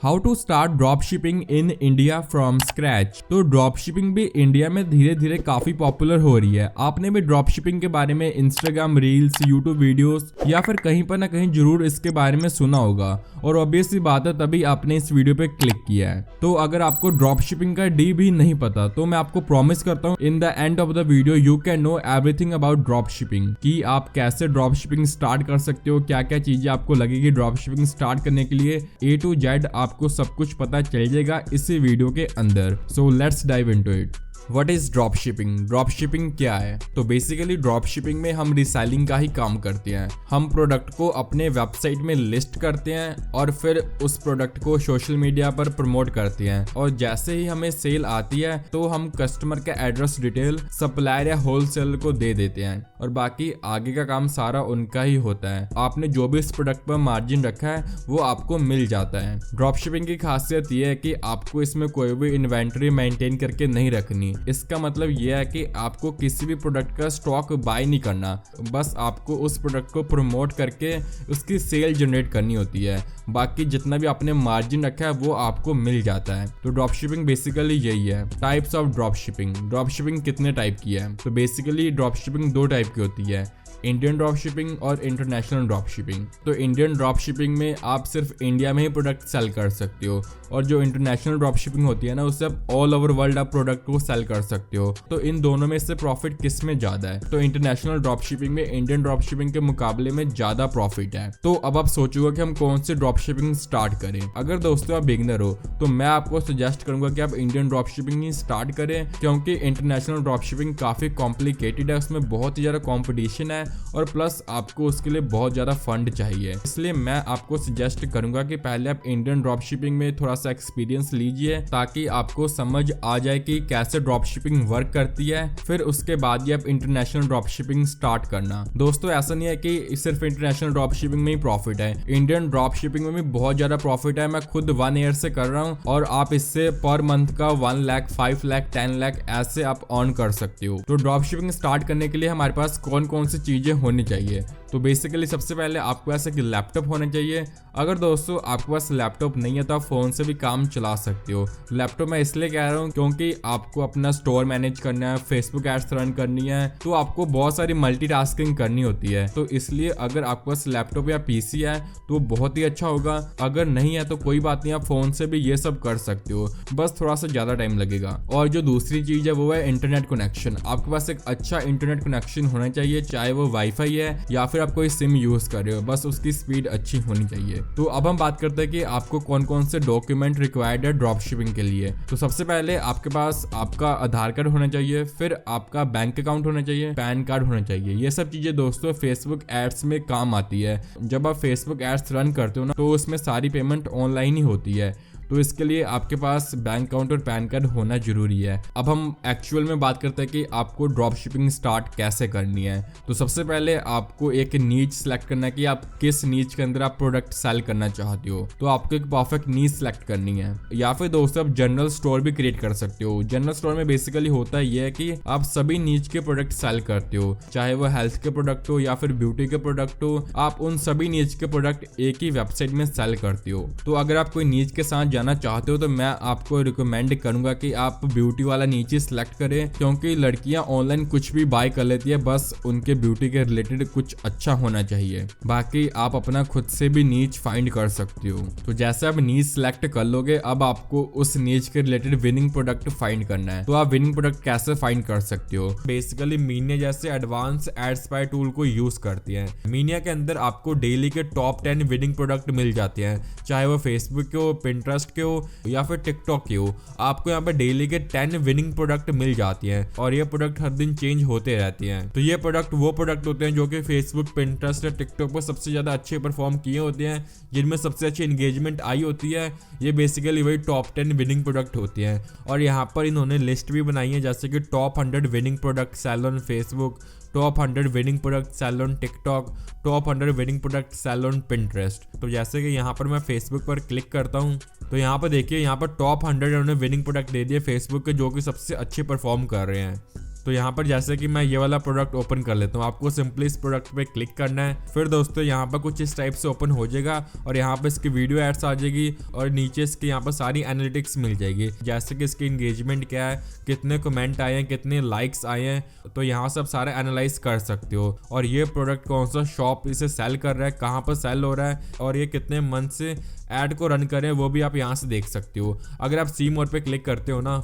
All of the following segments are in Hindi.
How to start drop shipping in India from scratch. तो ड्रॉप शिपिंग भी इंडिया में धीरे धीरे काफी पॉपुलर हो रही है। आपने भी ड्रॉप शिपिंग के बारे में इंस्टाग्राम रील्स, यूट्यूब वीडियोस या फिर कहीं पर ना कहीं जरूर इसके बारे में सुना होगा और ऑब्वियस सी बात है तभी आपने इस वीडियो पे क्लिक किया है। तो अगर आपको ड्रॉप शिपिंग का डी भी नहीं पता तो मैं आपको प्रॉमिस करता हूँ in the end of the video you can know everything about drop shipping, कि आप कैसे ड्रॉप शिपिंग स्टार्ट कर सकते हो, क्या क्या चीजें आपको लगेगी ड्रॉप शिपिंग स्टार्ट करने के लिए। A to Z आपको सब कुछ पता चल जाएगा इसी वीडियो के अंदर। So let's dive into it. What is drop shipping? Drop shipping क्या है? तो बेसिकली ड्रॉप शिपिंग में हम रिसेलिंग का ही काम करते हैं। हम प्रोडक्ट को अपने वेबसाइट में लिस्ट करते हैं और फिर उस प्रोडक्ट को सोशल मीडिया पर प्रमोट करते हैं और जैसे ही हमें सेल आती है तो हम कस्टमर का एड्रेस डिटेल सप्लायर या होलसेलर को दे देते हैं और बाकी आगे का काम सारा उनका ही होता है। आपने जो भी इस प्रोडक्ट पर मार्जिन रखा है वो आपको मिल जाता है। ड्रॉप शिपिंग की खासियत ये है कि आपको इसमें कोई भी इन्वेंटरी मेंटेन करके नहीं रखनी। इसका मतलब यह है कि आपको किसी भी प्रोडक्ट का स्टॉक बाय नहीं करना, बस आपको उस प्रोडक्ट को प्रमोट करके उसकी सेल जनरेट करनी होती है। बाकी जितना भी आपने मार्जिन रखा है वो आपको मिल जाता है। तो ड्रॉप शिपिंग बेसिकली यही है। Types of drop shipping. Drop shipping कितने टाइप की है? तो बेसिकली ड्रॉप शिपिंग दो टाइप की होती है, इंडियन ड्रॉप शिपिंग और इंटरनेशनल ड्रॉप शिपिंग। तो इंडियन ड्रॉप शिपिंग में आप सिर्फ इंडिया में ही प्रोडक्ट सेल कर सकते हो और जो इंटरनेशनल ड्रॉप शिपिंग होती है ना उससे आप ऑल ओवर वर्ल्ड आप प्रोडक्ट को सेल कर सकते हो। तो इन दोनों में से प्रॉफिट किस में ज्यादा है? तो इंटरनेशनल ड्रॉप शिपिंग में इंडियन ड्रॉप शिपिंग के मुकाबले में ज्यादा प्रॉफिट है। तो अब आप सोचोगे कि हम कौन सी ड्रॉप शिपिंग स्टार्ट करें। अगर दोस्तों आप बिगिनर हो तो मैं आपको सजेस्ट करूंगा कि आप इंडियन ड्रॉप शिपिंग ही स्टार्ट करें, क्योंकि इंटरनेशनल ड्रॉप शिपिंग काफी कॉम्प्लिकेटेड है, उसमें बहुत ही ज्यादा कॉम्पिटिशन है और प्लस आपको उसके लिए बहुत ज्यादा फंड चाहिए। इसलिए मैं आपको सजेस्ट करूंगा कि पहले आप इंडियन ड्रॉप शिपिंग में थोड़ा सा एक्सपीरियंस लीजिए ताकि आपको समझ आ जाए कि कैसे ड्रॉप शिपिंग वर्क करती है। फिर उसके बाद ही आप इंटरनेशनल ड्रॉप शिपिंग स्टार्ट करना। दोस्तों ऐसा नहीं है कि सिर्फ इंटरनेशनल ड्रॉप शिपिंग में ही प्रॉफिट है, इंडियन ड्रॉप शिपिंग में भी बहुत ज्यादा प्रॉफिट है। मैं खुद 1 ईयर से कर रहा हूँ और आप इससे पर मंथ का 1 लाख, 5 लाख, 10 लाख ऐसे आप अर्न कर सकते हो। तो ड्रॉप शिपिंग स्टार्ट करने के लिए हमारे पास कौन कौन सी चीजें होनी चाहिए? तो बेसिकली सबसे पहले आपके पास एक लैपटॉप होना चाहिए। अगर दोस्तों आपके पास लैपटॉप नहीं है तो आप फोन से भी काम चला सकते हो। लैपटॉप मैं इसलिए कह रहा हूँ क्योंकि आपको अपना स्टोर मैनेज करना है, फेसबुक एड्स रन करनी है, तो आपको बहुत सारी मल्टीटास्किंग करनी होती है। तो इसलिए अगर आपके पास लैपटॉप या पीसी है तो बहुत ही अच्छा होगा। अगर नहीं है तो कोई बात नहीं, आप फोन से भी ये सब कर सकते हो, बस थोड़ा सा ज्यादा टाइम लगेगा। और जो दूसरी चीज है वो है इंटरनेट कनेक्शन। आपके पास एक अच्छा इंटरनेट कनेक्शन होना चाहिए, चाहे वो वाईफाई है या फिर आप कोई सिम यूज कर रहे हो, बस उसकी स्पीड अच्छी होनी चाहिए। तो अब हम बात करते हैं कि आपको कौन कौन से डॉक्यूमेंट रिक्वायर्ड है ड्रॉप शिपिंग के लिए। तो सबसे पहले आपके पास आपका आधार कार्ड होना चाहिए, फिर आपका बैंक अकाउंट होना चाहिए, पैन कार्ड होना चाहिए। ये सब चीजें दोस्तों फेसबुक एड्स में काम आती है। जब आप फेसबुक एड्स रन करते हो ना तो उसमें सारी पेमेंट ऑनलाइन ही होती है, तो इसके लिए आपके पास बैंक अकाउंट और पैन कार्ड होना जरूरी है। अब हम एक्चुअल में बात करते हैं कि आपको ड्रॉप शिपिंग स्टार्ट कैसे करनी है। तो सबसे पहले आपको एक नीच सेलेक्ट करना है कि आप किस नीच के अंदर आप प्रोडक्ट सेल करना चाहते हो। तो आपको एक परफेक्ट नीच सेलेक्ट करनी है, या फिर दोस्तों आप जनरल स्टोर भी क्रिएट कर सकते हो। जनरल स्टोर में बेसिकली होता यह है कि आप सभी नीच के प्रोडक्ट सेल करते हो, चाहे वो हेल्थ के प्रोडक्ट हो या फिर ब्यूटी के प्रोडक्ट हो। आप उन सभी नीच के प्रोडक्ट एक ही वेबसाइट में सेल करते हो। तो अगर आप कोई नीच के साथ जाना चाहते हो तो मैं आपको रिकमेंड करूंगा कि आप ब्यूटी वाला नीचे सिलेक्ट करें, क्योंकि लड़कियां ऑनलाइन कुछ भी बाय कर लेती है, बस उनके ब्यूटी के रिलेटेड कुछ अच्छा होना चाहिए। बाकी आप अपना खुद से भी नीच फाइंड कर सकते हो। तो जैसे आप नीच सिलेक्ट कर लोगे अब आपको उस नीच के रिलेटेड विनिंग प्रोडक्ट फाइंड करना है। तो आप विनिंग प्रोडक्ट कैसे फाइंड कर सकते हो? बेसिकली मीनिया जैसे एडवांस एड स्पाई टूल को यूज करती है। मीनिया के अंदर आपको डेली के टॉप 10 विनिंग प्रोडक्ट मिल जाते हैं, चाहे वो फेसबुक के हो, पिंटरेस्ट के हो या फिर टिकटॉक की हो। आपको यहाँ पे डेली के 10 विनिंग प्रोडक्ट मिल जाती हैं और ये प्रोडक्ट हर दिन चेंज होते रहते हैं। तो ये प्रोडक्ट वो प्रोडक्ट होते हैं जो कि फेसबुक, पिंटरेस्ट या टिकटॉक पर सबसे ज्यादा अच्छे परफॉर्म किए होते हैं, जिनमें सबसे अच्छी एंगेजमेंट आई होती है। ये बेसिकली वही टॉप 10 विनिंग प्रोडक्ट होते हैं और यहाँ पर इन्होंने लिस्ट भी बनाई है, जैसे कि top 100 winning product sale on Facebook, top 100 winning product sale on TikTok, top 100 winning product sale on Pinterest. तो जैसे कि यहाँ पर मैं फेसबुक पर क्लिक करता हूँ तो यहाँ पर देखिए यहाँ पर टॉप 100 उन्होंने विनिंग प्रोडक्ट दे दिए फेसबुक के, जो कि सबसे अच्छे परफॉर्म कर रहे हैं। तो यहाँ पर जैसे कि मैं ये वाला प्रोडक्ट ओपन कर लेता हूँ, आपको सिंपली इस प्रोडक्ट पे क्लिक करना है। फिर दोस्तों यहाँ पर कुछ इस टाइप से ओपन हो जाएगा और यहाँ पर इसकी वीडियो एड्स आ जाएगी और नीचे इसके यहाँ पर सारी एनालिटिक्स मिल जाएगी, जैसे कि इसकी इंगेजमेंट क्या है, कितने कमेंट आए हैं, कितने लाइक्स आए हैं, तो यहाँ सब सारा एनालाइज कर सकते हो। और ये प्रोडक्ट कौन सा शॉप इसे सेल कर रहा है, कहाँ पर सेल हो रहा है और ये कितने मंथ से ऐड को रन करें वो भी आप यहाँ से देख सकते हो। अगर आप सी मोर पे क्लिक करते हो ना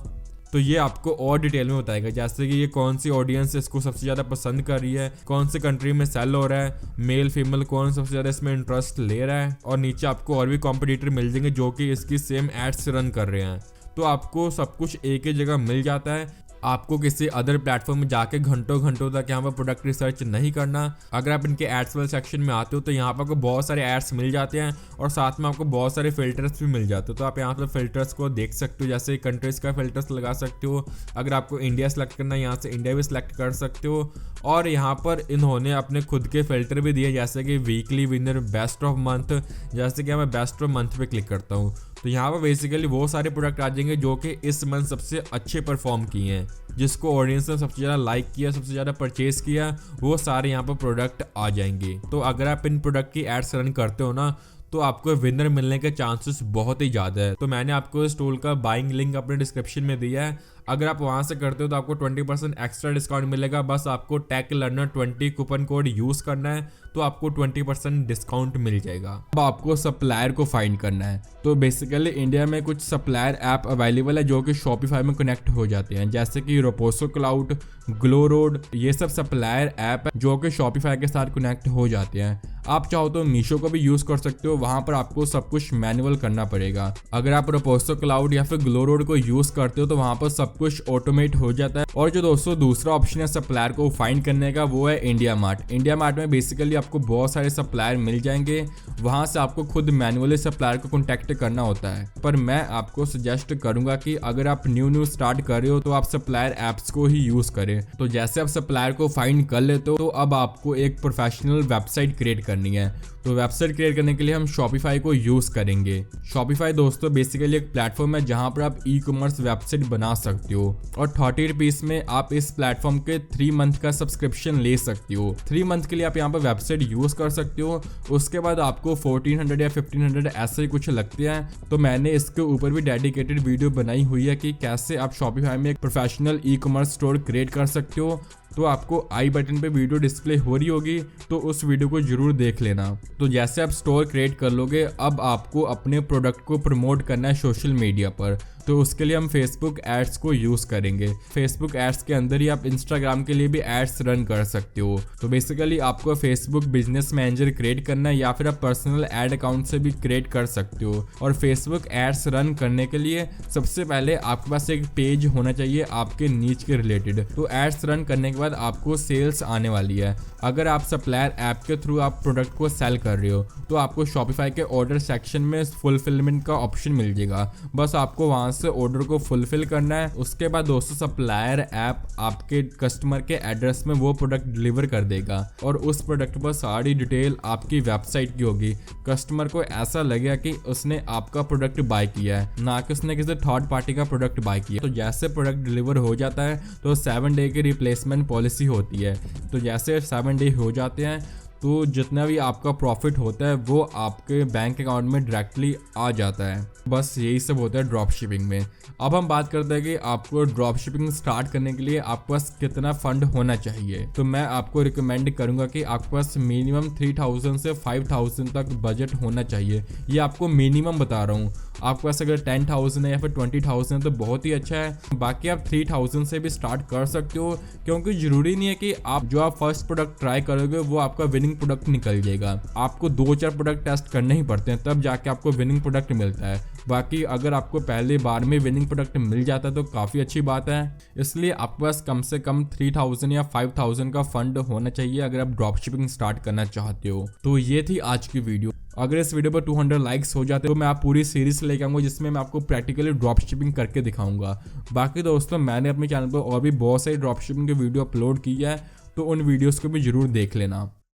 तो ये आपको और डिटेल में बताएगा, जैसे कि ये कौन सी ऑडियंस इसको सबसे ज़्यादा पसंद कर रही है, कौन से कंट्री में सेल हो रहा है, मेल फीमेल कौन सबसे ज़्यादा इसमें इंटरेस्ट ले रहा है। और नीचे आपको और भी कॉम्पिटिटर मिल जाएंगे जो कि इसकी सेम एड्स रन कर रहे हैं। तो आपको सब कुछ एक ही जगह मिल जाता है, आपको किसी अदर प्लेटफॉर्म में जाके घंटों घंटों तक यहाँ पर प्रोडक्ट रिसर्च नहीं करना। अगर आप इनके एड्स वाले सेक्शन में आते हो तो यहाँ पर आपको बहुत सारे एड्स मिल जाते हैं और साथ में आपको बहुत सारे फिल्टर्स भी मिल जाते हो। तो आप यहाँ पर फिल्टर्स को देख सकते हो, जैसे कंट्रीज का फिल्टर्स लगा सकते हो। अगर आपको इंडिया सेलेक्ट करना है यहाँ से इंडिया भी सिलेक्ट कर सकते हो। और यहाँ पर इन्होंने अपने खुद के फिल्टर भी दिए, जैसे कि weekly winner, best of month. जैसे कि मैं बेस्ट ऑफ मंथ पे क्लिक करता हूँ तो यहाँ पर बेसिकली वो सारे प्रोडक्ट आ जाएंगे जो कि इस मंथ सबसे अच्छे परफॉर्म किए हैं, जिसको ऑडियंस ने सबसे ज़्यादा लाइक किया, सबसे ज़्यादा परचेज किया, वो सारे यहाँ पर प्रोडक्ट आ जाएंगे। तो अगर आप इन प्रोडक्ट की एड्स रन करते हो ना तो आपको विनर मिलने के चांसेस बहुत ही ज़्यादा है। तो मैंने आपको इस टूल का बाइंग लिंक अपने डिस्क्रिप्शन में दिया है, अगर आप वहां से करते हो तो आपको 20% एक्स्ट्रा डिस्काउंट मिलेगा। बस आपको tech learner 20 coupon code use करना है तो आपको 20% डिस्काउंट मिल जाएगा। अब आपको सप्लायर को फाइंड करना है। तो बेसिकली इंडिया में कुछ सप्लायर ऐप अवेलेबल है जो कि शॉपिफाई में कनेक्ट हो जाते हैं, जैसे कि रोपोसो क्लाउड, ग्लोरोड, ये सब सप्लायर ऐप है जो कि शॉपिफाई के साथ कनेक्ट हो जाते हैं। आप चाहो तो मीशो को भी यूज़ कर सकते हो, वहां पर आपको सब कुछ मैनुअल करना पड़ेगा। अगर आप रोपोसो क्लाउड या फिर ग्लोरोड को यूज़ करते हो तो वहां पर सब कुछ ऑटोमेट हो जाता है। और जो दोस्तों दूसरा ऑप्शन है सप्लायर को फाइंड करने का, वो है इंडिया मार्ट। इंडिया मार्ट में बेसिकली आपको बहुत सारे सप्लायर मिल जाएंगे, वहां से आपको खुद मैनुअली सप्लायर को कॉन्टैक्ट करना होता है। पर मैं आपको सजेस्ट करूंगा कि अगर आप न्यू स्टार्ट कर रहे हो तो आप सप्लायर एप्स को ही यूज करें। तो जैसे आप सप्लायर को फाइंड कर लेते हो तो अब आपको एक प्रोफेशनल वेबसाइट क्रिएट करनी है। तो वेबसाइट क्रिएट करने के लिए हम शॉपिफाई को यूज करेंगे। शॉपिफाई दोस्तों बेसिकली एक प्लेटफॉर्म है जहां पर आप ई कॉमर्स वेबसाइट बना सकते हो और 30 रुपीज में आप इस प्लेटफॉर्म के 3 मंथ का सब्सक्रिप्शन ले सकते हो। 3 मंथ के लिए आप यहाँ पर वेबसाइट यूज कर सकते हो। उसके बाद आपको 1400 या 1500 ऐसे ही कुछ लगते हैं। तो मैंने इसके ऊपर भी डेडिकेटेड वीडियो बनाई हुई है कि कैसे आप शॉपिफाई में एक professional e commerce store create कर सकते हो। तो आपको आई बटन पे वीडियो डिस्प्ले हो रही होगी, तो उस वीडियो को जरूर देख लेना। तो जैसे आप स्टोर क्रिएट कर लोगे, अब आपको अपने प्रोडक्ट को प्रमोट करना है सोशल मीडिया पर। तो उसके लिए हम फेसबुक एड्स को यूज करेंगे। फेसबुक एड्स के अंदर ही आप इंस्टाग्राम के लिए भी एड्स रन कर सकते हो। तो बेसिकली आपको फेसबुक बिजनेस मैनेजर क्रिएट करना है या फिर आप पर्सनल एड अकाउंट से भी क्रिएट कर सकते हो। और फेसबुक एड्स रन करने के लिए सबसे पहले आपके पास एक पेज होना चाहिए आपके नीच के रिलेटेड। तो एड्स रन करने के बाद आपको सेल्स आने वाली है। अगर आप सप्लायर ऐप के थ्रू आप प्रोडक्ट को सेल कर रहे हो तो आपको शॉपिफाई के ऑर्डर सेक्शन में फुलफिलमेंट का ऑप्शन मिल जाएगा। बस आपको वहां से ऑर्डर को फुलफिल करना है। उसके बाद दोस्तों सप्लायर ऐप आपके कस्टमर के एड्रेस में वो प्रोडक्ट डिलीवर कर देगा और उस प्रोडक्ट पर सारी डिटेल आपकी वेबसाइट की होगी। कस्टमर को ऐसा लगेगा कि उसने आपका प्रोडक्ट बाय किया है, ना कि उसने किसी थर्ड पार्टी का प्रोडक्ट बाय किया। तो जैसे प्रोडक्ट डिलीवर हो जाता है तो 7 डे की रिप्लेसमेंट पॉलिसी होती है। तो जैसे 7 डे हो जाते हैं तो जितना भी आपका प्रॉफिट होता है वो आपके बैंक अकाउंट में डायरेक्टली आ जाता है। बस यही सब होता है ड्रॉप शिपिंग में। अब हम बात करते हैं कि आपको ड्रॉप शिपिंग स्टार्ट करने के लिए आपके पास कितना फंड होना चाहिए। तो मैं आपको रिकमेंड करूंगा कि आपके पास मिनिमम 3000 से 5000 तक बजट होना चाहिए। ये आपको मिनिमम बता रहा हूँ। आपके पास अगर 10,000 है या फिर 20,000 तो बहुत ही अच्छा है। बाकी आप 3000 से भी स्टार्ट कर सकते हो, क्योंकि जरूरी नहीं है कि आप फर्स्ट प्रोडक्ट ट्राई करोगे वो आपका विनिंग प्रोडक्ट निकल जाएगा। आपको 2-4 प्रोडक्ट टेस्ट करने ही पड़ते हैं, तब जाके आपको विनिंग प्रोडक्ट मिलता है। बाकी अगर आपको पहले बार में विनिंग प्रोडक्ट मिल जाता है तो काफ़ी अच्छी बात है। इसलिए आपके पास कम से कम 3000 या 5000 का फंड होना चाहिए अगर आप ड्रॉप शिपिंग स्टार्ट करना चाहते हो। तो ये थी आज की वीडियो। अगर इस वीडियो पर 200 लाइक्स हो जाते तो मैं आप पूरी सीरीज लेके आऊंगा जिसमें मैं आपको प्रैक्टिकली ड्रॉप शिपिंग करके दिखाऊंगा। बाकी दोस्तों मैंने अपने चैनल पर और भी बहुत सारी ड्रॉप शिपिंग की वीडियो अपलोड की है, तो उन वीडियोस को भी जरूर देख लेना।